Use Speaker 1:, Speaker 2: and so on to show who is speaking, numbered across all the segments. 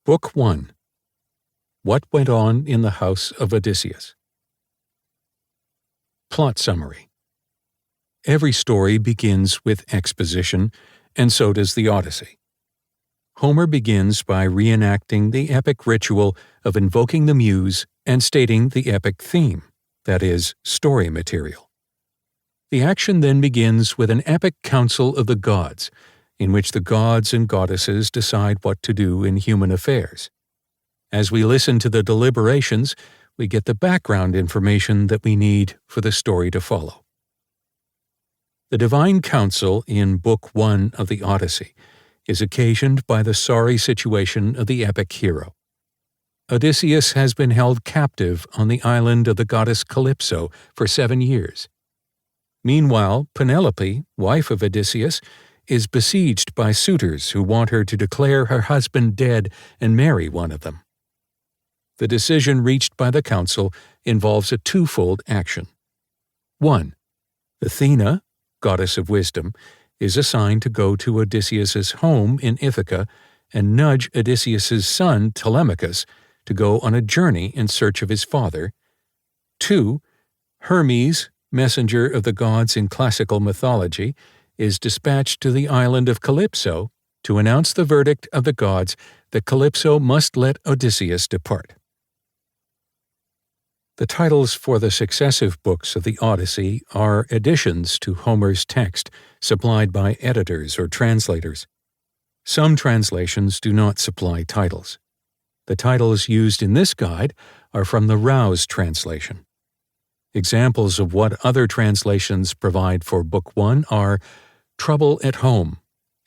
Speaker 1: Book 1. What Went On in the House of Odysseus. Plot summary. Every story begins with exposition, and so does the Odyssey. Homer begins by reenacting the epic ritual of invoking the muse and stating the epic theme, that is, story material. The action then begins with an epic council of the gods, in which the gods and goddesses decide what to do in human affairs. As we listen to the deliberations, we get the background information that we need for the story to follow. The divine council in Book 1 of the Odyssey is occasioned by the sorry situation of the epic hero. Odysseus has been held captive on the island of the goddess Calypso for 7 years. Meanwhile, Penelope, wife of Odysseus, is besieged by suitors who want her to declare her husband dead and marry one of them. The decision reached by the council involves a twofold action. 1. Athena, goddess of wisdom, is assigned to go to Odysseus's home in Ithaca and nudge Odysseus's son, Telemachus, to go on a journey in search of his father. 2. Hermes, messenger of the gods in classical mythology, is dispatched to the island of Calypso to announce the verdict of the gods that Calypso must let Odysseus depart. The titles for the successive books of the Odyssey are additions to Homer's text supplied by editors or translators. Some translations do not supply titles. The titles used in this guide are from the Rouse translation. Examples of what other translations provide for Book 1 are Trouble at Home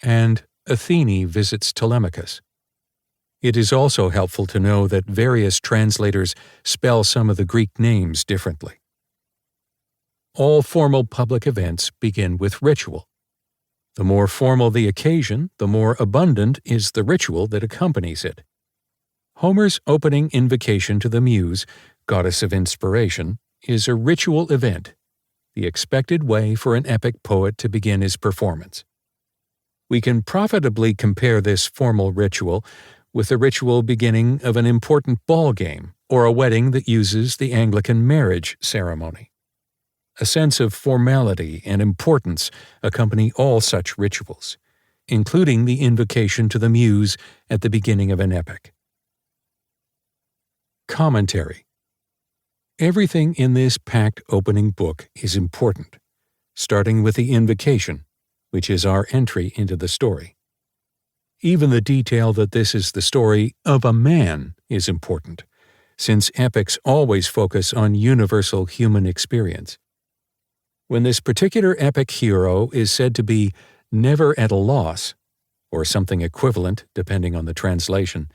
Speaker 1: and Athene Visits Telemachus. It is also helpful to know that various translators spell some of the Greek names differently. All formal public events begin with ritual. The more formal the occasion, the more abundant is the ritual that accompanies it. Homer's opening invocation to the Muse, goddess of inspiration, is a ritual event, the expected way for an epic poet to begin his performance. We can profitably compare this formal ritual with the ritual beginning of an important ball game or a wedding that uses the Anglican marriage ceremony. A sense of formality and importance accompany all such rituals, including the invocation to the Muse at the beginning of an epic. Commentary. Everything in this packed opening book is important, starting with the invocation, which is our entry into the story. Even the detail that this is the story of a man is important, since epics always focus on universal human experience. When this particular epic hero is said to be never at a loss, or something equivalent depending on the translation,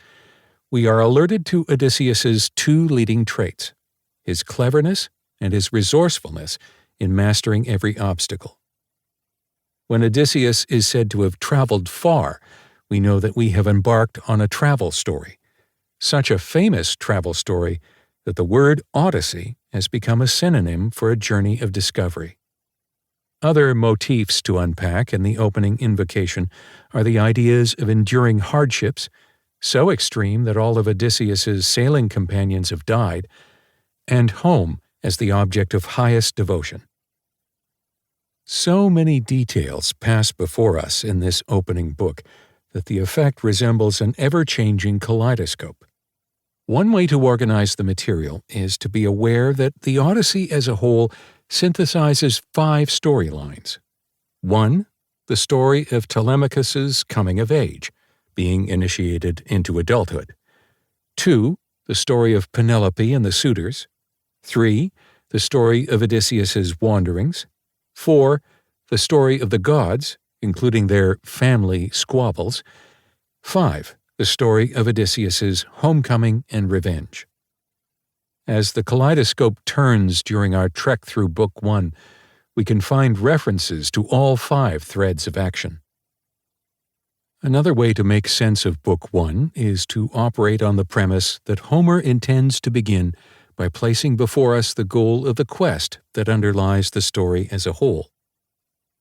Speaker 1: we are alerted to Odysseus's two leading traits: his cleverness and his resourcefulness in mastering every obstacle. When Odysseus is said to have traveled far, we know that we have embarked on a travel story, such a famous travel story that the word Odyssey has become a synonym for a journey of discovery. Other motifs to unpack in the opening invocation are the ideas of enduring hardships, so extreme that all of Odysseus's sailing companions have died, and home as the object of highest devotion. So many details pass before us in this opening book that the effect resembles an ever-changing kaleidoscope. One way to organize the material is to be aware that the Odyssey as a whole synthesizes 5 storylines. 1. The story of Telemachus's coming of age, being initiated into adulthood. 2. The story of Penelope and the suitors. 3. The story of Odysseus's wanderings. 4. The story of the gods, including their family squabbles. 5. The story of Odysseus's homecoming and revenge. As the kaleidoscope turns during our trek through Book 1, we can find references to all 5 threads of action. Another way to make sense of Book 1 is to operate on the premise that Homer intends to begin by placing before us the goal of the quest that underlies the story as a whole.